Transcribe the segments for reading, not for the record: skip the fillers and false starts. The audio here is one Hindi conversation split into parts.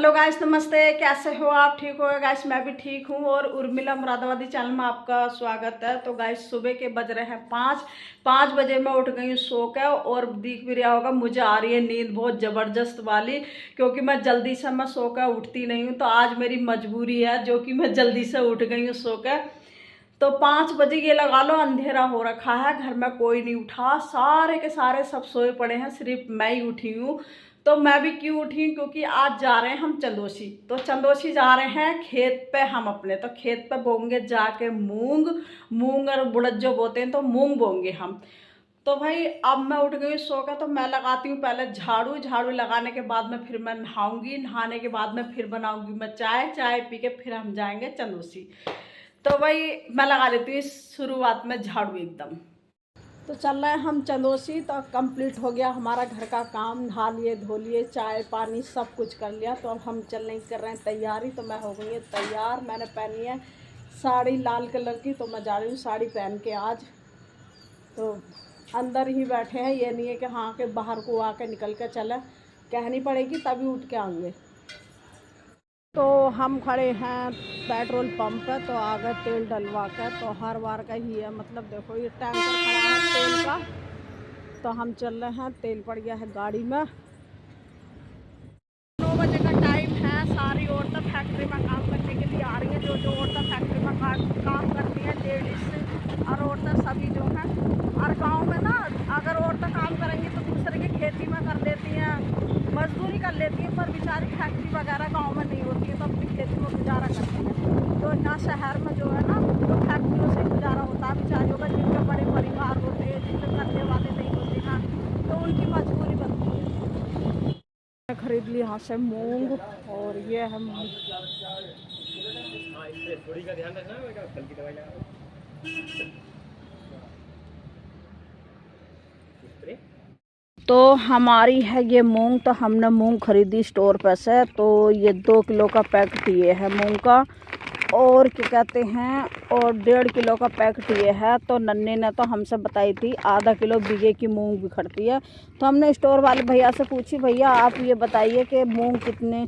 हेलो गाइस, नमस्ते। कैसे हो आप? ठीक हो गाइस? मैं भी ठीक हूँ। और उर्मिला मुरादाबादी चैनल में आपका स्वागत है। तो गाइस सुबह के बज रहे हैं 5 बजे मैं उठ गई हूँ सो के। और दिख भी रहा होगा मुझे आ रही है नींद बहुत ज़बरदस्त वाली, क्योंकि मैं जल्दी से मैं सो के उठती नहीं हूँ। तो आज मेरी मजबूरी है जो कि मैं जल्दी से उठ गई हूँ सो के। तो 5 बजे ये लगा लो अंधेरा हो रखा है, घर में कोई नहीं उठा, सारे के सारे सब सोए पड़े हैं, सिर्फ मैं ही उठी हूँ। तो मैं भी क्यों उठी हूँ? क्योंकि आज जा रहे हैं हम चंदोसी। तो चंदोसी जा रहे हैं खेत पे हम अपने। तो खेत पे बोएंगे जाके मूंग और बुड़द जो बोते हैं, तो मूंग बोएंगे हम। तो भाई अब मैं उठ गई सो के। तो मैं लगाती हूँ पहले झाड़ू लगाने के बाद में फिर मैं नहाऊंगी, नहाने के बाद में फिर बनाऊंगी मैं चाय पी के फिर हम जाएंगे चंदोसी। तो भाई मैं लगा लेती हूँ शुरुआत में झाड़ू एकदम। तो चल रहे हैं हम चंदोसी। तो कंप्लीट हो गया हमारा घर का काम, नहा लिए धो लिए, चाय पानी सब कुछ कर लिया। तो अब हम चलने की कर रहे हैं तैयारी। तो मैं हो गई है तैयार, मैंने पहनी है साड़ी लाल कलर की। तो मैं जा रही हूँ साड़ी पहन के आज। तो अंदर ही बैठे हैं, ये नहीं है कि हाँ के बाहर को आके निकल कर चले, कहनी पड़ेगी तभी उठ के आएंगे। तो हम खड़े हैं पेट्रोल पंप पे। तो आगे तेल डलवा कर, तो हर बार का ही है, मतलब देखो ये टैंकर खड़ा है तेल का। तो हम चल रहे हैं, तेल पड़ गया है गाड़ी में। 9 बजे का टाइम है। सारी औरतें फैक्ट्री में काम करने के लिए आ रही हैं। जो औरतें फैक्ट्री में काम करती हैं, लेडीज और औरतें सभी जो हैं। और गांव में ना अगर औरतें काम करेंगी तो दूसरे की खेती में कर लेती हैं, मजदूरी कर लेती हैं, पर बेचारी फैक्ट्री वगैरह गांव में नहीं होती है, तो अपनी खेती में गुजारा करती हैं। तो यहाँ शहर में जो है ना, तो फैक्ट्रियों से गुजारा होता है बेचारियों का, जिनके बड़े परिवार होते हैं, जिनके करने वाले नहीं होते ना, तो उनकी मजबूरी बनती है। मैं खरीद ली यहाँ से मूंग, और ये है तो हमारी है ये मूंग। तो हमने मूंग खरीदी स्टोर पे से। तो ये 2 किलो का पैकेट ये है मूंग का, और क्या कहते हैं, और 1.5 किलो का पैकेट ये है। तो नन्हे ने तो हमसे बताई थी आधा किलो बीघे की मूंग बिखरती है। तो हमने स्टोर वाले भैया से पूछी, भैया आप ये बताइए कि मूंग कितने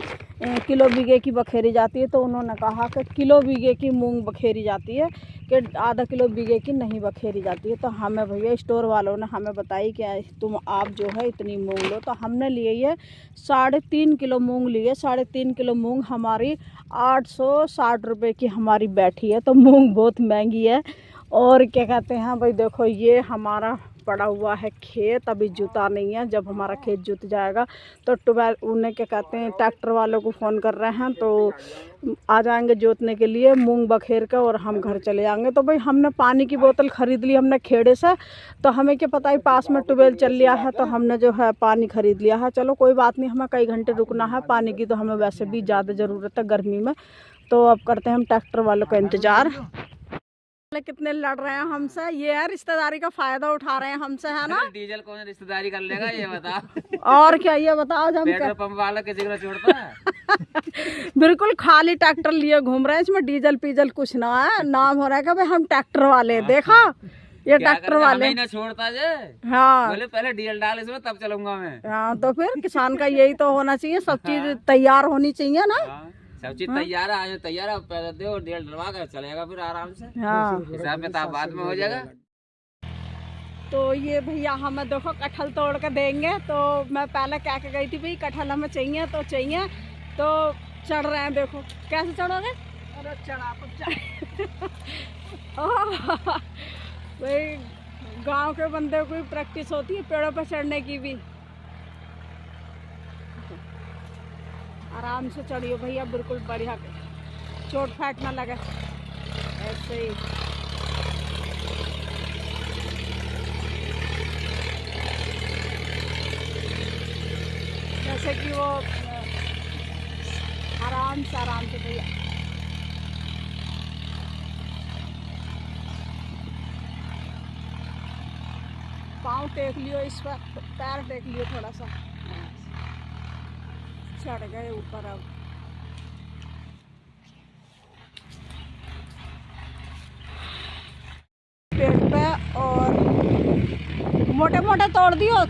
किलो बीघे की बखेरी जाती है। तो उन्होंने कहा कि किलो बीघे की मूंग बखेरी जाती है, कि आधा किलो बीघे की नहीं बखेरी जाती है। तो हमें भैया स्टोर वालों ने हमें बताई कि तुम आप जो है इतनी मूंग लो। तो हमने लिए ये 3.5 किलो मूंग लिए। 3.5 किलो मूंग हमारी 860 रुपये की हमारी बैठी है। तो मूंग बहुत महंगी है। और क्या कहते हैं भाई, देखो ये हमारा पड़ा हुआ है खेत, अभी जुता नहीं है। जब हमारा खेत जुत जाएगा तो 12 उन्हें क्या कहते हैं ट्रैक्टर वालों को फ़ोन कर रहे हैं, तो आ जाएंगे जोतने के लिए मूंग बखेर कर, और हम घर चले जाएंगे। तो भाई हमने पानी की बोतल ख़रीद ली हमने खेड़े से। तो हमें क्या पता है पास में ट्यूबवेल चल लिया है, तो हमने जो है पानी ख़रीद लिया है। चलो कोई बात नहीं, हमें कई घंटे रुकना है पानी की, तो हमें वैसे भी ज़्यादा ज़रूरत है गर्मी में। तो अब करते हैं हम ट्रैक्टर वालों का इंतज़ार। कितने लड़ रहे हैं हमसे, ये है रिश्तेदारी का फायदा उठा रहे हैं हमसे, है ना। डीजल कौन रिश्तेदारी कर लेगा ये बता। और क्या ये बताओ, जब पेट्रोल पंप वाला किसी को छोड़ता है। बिल्कुल खाली ट्रैक्टर लिए घूम रहे हैं, इसमें डीजल पीजल कुछ ना है। नाम हो रहा है कि भाई हम ट्रैक्टर वाले, देखा ये ट्रैक्टर वाले ना छोड़ता जे। हाँ बोले पहले डीजल डाल इसमें तब चलूंगा मैं। हाँ, तो फिर किसान का यही तो होना चाहिए, सब चीज तैयार होनी चाहिए ना। सब चीज तैयार है, आज तैयार है, पहले दो डीजल डलवा कर चलेगा फिर आराम से। हाँ हिसाब किताब बाद में हो जाएगा। तो ये भैया हमें देखो कटहल तोड़ के देंगे। तो मैं पहले क्या कह गई थी, भाई कटहल हमें चाहिए तो चाहिए। तो चढ़ रहे हैं, देखो कैसे चढ़ोगे। अरे चढ़ा भाई गांव के बंदे को भी प्रैक्टिस होती है पेड़ों पर चढ़ने की भी। आराम से चढ़ियो भैया, बिल्कुल बढ़िया, चोट फाट ना लगे, ऐसे ही। जैसे कि वो आराम से भैया। पाँव टेक लियो, इस पर पैर टेक लियो थोड़ा सा, चढ़ गए ऊपर। अब पेड़ पे और मोटे मोटे तोड़ दियो।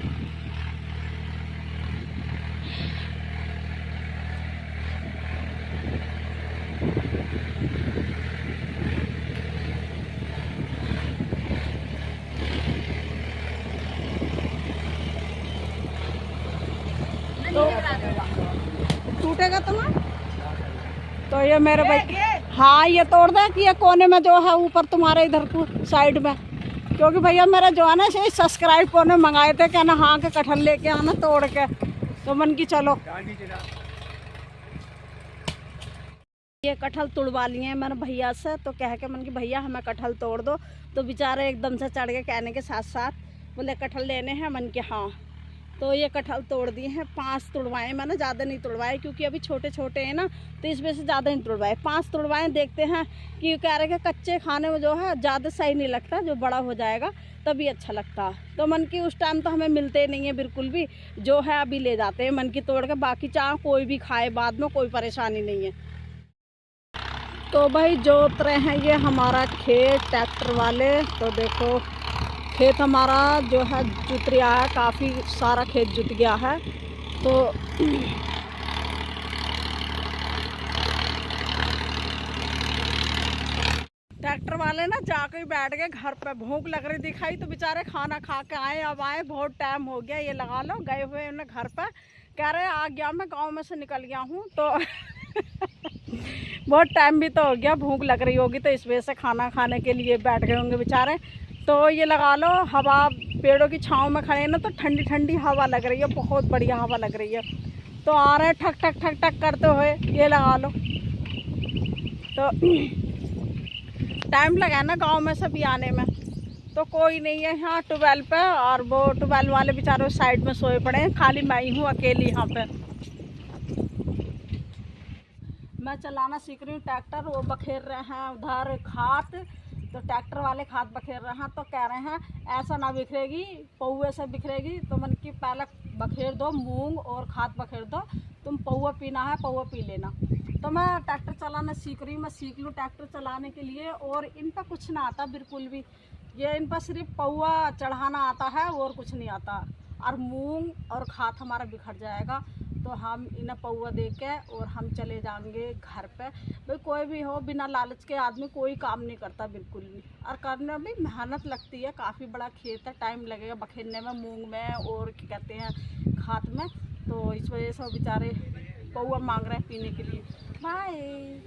टूटेगा तो ना। तो ये मेरे भाई, हाँ ये तोड़ दे कि ये कोने में जो है ऊपर तुम्हारे इधर को साइड में, क्योंकि भैया मेरा जो है ना से सब्सक्राइब कोने मंगाए थे, क्या ना हाँ के कटहल लेके आना तोड़ के, तो मन की चलो ये कटहल तुड़वा लिए हैं मैंने भैया से। तो कह के मन की भैया हमें कटहल तोड़ दो, तो बेचारे एकदम से चढ़ के कहने के साथ साथ बोले कटहल लेने हैं, मन के हाँ। तो ये कटहल तोड़ दिए हैं, 5 तुड़वाए मैंने, ज़्यादा नहीं तुड़वाए क्योंकि अभी छोटे छोटे हैं ना, तो इस वजह से ज़्यादा नहीं तुड़वाए, 5 तुड़वाए। देखते हैं कि कह रहे कि कच्चे खाने में जो है ज़्यादा सही नहीं लगता, जो बड़ा हो जाएगा तभी अच्छा लगता। तो मन की उस टाइम तो हमें मिलते नहीं है बिल्कुल भी, जो है अभी ले जाते हैं मन की तोड़ के, बाकी चाहे कोई भी खाए बाद में कोई परेशानी नहीं है। तो भाई जोत रहे हैं ये हमारा खेत ट्रैक्टर वाले। तो देखो खेत हमारा जो है जुत रहा है, काफ़ी सारा खेत जुत गया है। तो ट्रैक्टर वाले ना जाकर बैठ गए घर पे, भूख लग रही दिखाई तो बेचारे खाना खा के आए, अब आए बहुत टाइम हो गया, ये लगा लो गए हुए उन्हें घर पे, कह रहे आ गया मैं गांव में से निकल गया हूँ। तो बहुत टाइम भी तो हो गया, भूख लग रही होगी तो इस वजह से खाना खाने के लिए बैठ गए होंगे बेचारे। तो ये लगा लो हवा, पेड़ों की छांव में खड़े हैं ना, तो ठंडी ठंडी हवा लग रही है, बहुत बढ़िया हवा लग रही है। तो आ रहे हैं ठक ठक ठक ठक करते हुए, ये लगा लो। तो टाइम लगा ना गांव में सभी आने में, तो कोई नहीं है यहाँ ट्यूबवेल पे, और वो ट्यूबवेल वाले बेचारे साइड में सोए पड़े हैं, खाली मैं ही हूँ अकेली यहाँ पे। मैं चलाना सीख रही हूँ ट्रैक्टर, वो बखेर रहे हैं उधर खाद, तो ट्रैक्टर वाले खाद बखेर रहे हैं। तो कह रहे हैं ऐसा ना बिखरेगी, पौए से बिखरेगी, तो मन की पहले बखेर दो मूंग और खाद बखेर दो, तुम पौआ पीना है पौआ पी लेना। तो मैं ट्रैक्टर चलाना सीख रही हूँ, मैं सीख लूँ ट्रैक्टर चलाने के लिए। और इन पर कुछ ना आता बिल्कुल भी, ये इन पर सिर्फ पौआ चढ़ाना आता है और कुछ नहीं आता, और मूंग और खाद हमारा बिखर जाएगा। तो हम इन्हें पौआ दे के और हम चले जाएंगे घर पे। भाई कोई भी हो, बिना लालच के आदमी कोई काम नहीं करता बिल्कुल भी, और करने में मेहनत लगती है, काफ़ी बड़ा खेत है, टाइम लगेगा बखेरने में, मूंग में और क्या कहते हैं खाद में। तो इस वजह से बेचारे पौआ मांग रहे हैं पीने के लिए। बाय।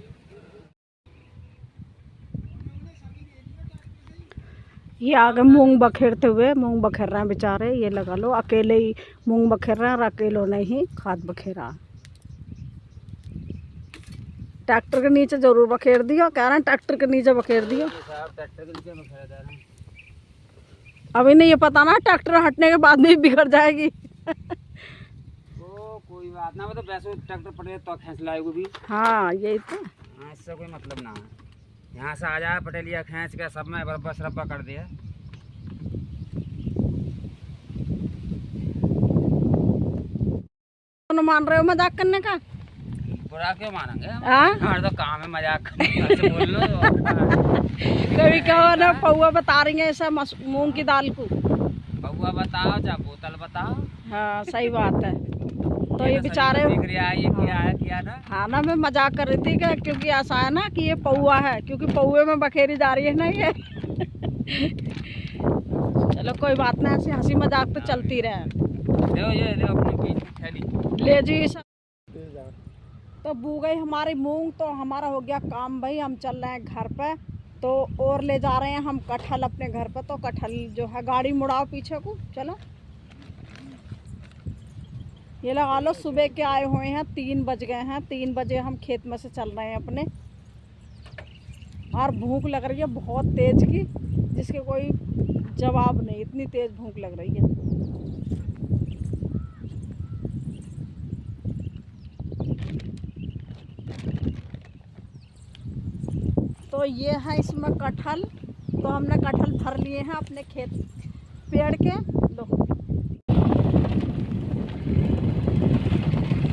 ये आगे मूंग बखेरते हुए, मूंग बखेर रहे हैं बेचारे, ये लगा लो अकेले ही मूंग बखेर रहे हैं, और अकेलों ने ही खाद बखेरा। ट्रैक्टर के नीचे जरूर बखेर दियो, कह रहे हैं ट्रैक्टर के नीचे बखेर दियो। अभी नहीं ये पता ना, ट्रैक्टर हटने के बाद में बिगड़ जाएगी। तो कोई बात ना, मतलब वैसे ट्रैक्टर पटे तो खींच लाएगी भी। हाँ यही तो, इससे कोई मतलब ना है, यहाँ से आ जाए पटेलिया खींच के सब में बरब्बा सरब्बा कर दिया। मान रहे हो मजाक करने का? बुरा क्यों मानेंगे, हमारा तो काम है मजाक करने बोल लो। कभी कहो ना पौआ बता रही है ऐसा मूंग की दाल को, पौआ बताओ चाहे बोतल बताओ। हाँ सही बात है। तो ये बेचारे किया ना, हाँ ना मैं मजाक कर रही थी कि क्योंकि ऐसा है ना कि ये पौआ है, क्योंकि पौए में बखेरी जा रही है ना ये। चलो कोई बात ना, ऐसी हंसी मजाक तो चलती रहे। ले जी सब। तो बू गई हमारी मूंग, तो हमारा हो गया काम भाई, हम चल रहे हैं घर पे। तो और ले जा रहे हैं हम कटहल अपने घर पे। तो कटहल जो है, गाड़ी मुड़ाओ पीछे को, चलो ये लगा लो सुबह के आए हुए हैं, 3 बज गए हैं, 3 बजे हम खेत में से चल रहे हैं अपने, और भूख लग रही है बहुत तेज की, जिसके कोई जवाब नहीं, इतनी तेज भूख लग रही है। तो ये है इसमें कटहल, तो हमने कटहल भर लिए हैं अपने खेत पेड़ के। लो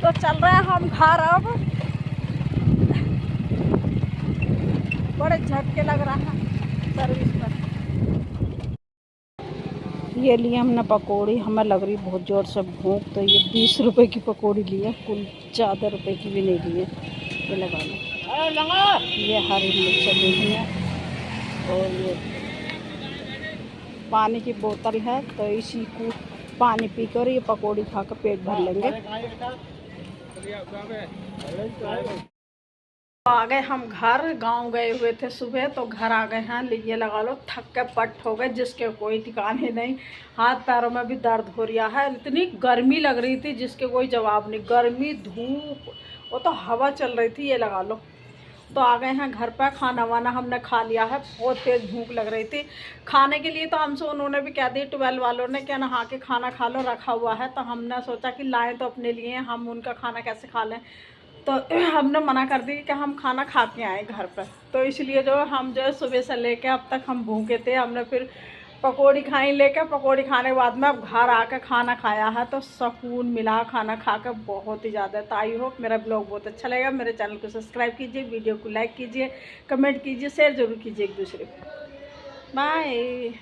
तो चल रहे हैं हम घर अब, बड़े झटके लग रहा है सर्विस पर। ये लिए हमने पकौड़ी, हमें लग रही बहुत ज़ोर से भूख, तो ये 20 रुपए की पकौड़ी ली है, कुल ज़्यादा रुपए की भी नहीं ली है। ये लगा लो, ये हरी मिर्च ली है, और ये पानी की बोतल है, तो इसी को पानी पीकर ये पकौड़ी खाकर पेट भर लेंगे। आ गए हम घर, गांव गए हुए थे सुबह, तो घर आ गए हैं। ये लगा लो थक के पट हो गए, जिसके कोई ठिकाने नहीं। हाथ पैरों में भी दर्द हो रहा है, इतनी गर्मी लग रही थी जिसके कोई जवाब नहीं। गर्मी, धूप, वो तो हवा चल रही थी, ये लगा लो। तो आ गए हैं घर पर। खाना वाना हमने खा लिया है, बहुत तेज़ भूख लग रही थी। खाने के लिए तो हमसे उन्होंने भी कह दी, 12 वालों ने, क्या नहा के खाना खा लो, रखा हुआ है। तो हमने सोचा कि लाएँ तो अपने लिए, हम उनका खाना कैसे खा लें। तो हमने मना कर दी कि हम खाना खा के आए घर पर। तो इसलिए जो हम जो है सुबह से लेके अब तक हम भूखे थे। हमने फिर पकौड़ी खाई लेके, पकौड़ी खाने के बाद में अब घर आकर खाना खाया है, तो सुकून मिला खाना खाकर बहुत ही ज़्यादा। तो आई होप मेरा ब्लॉग बहुत अच्छा लगेगा। मेरे चैनल को सब्सक्राइब कीजिए, वीडियो को लाइक कीजिए, कमेंट कीजिए, शेयर जरूर कीजिए एक दूसरे को। बाय।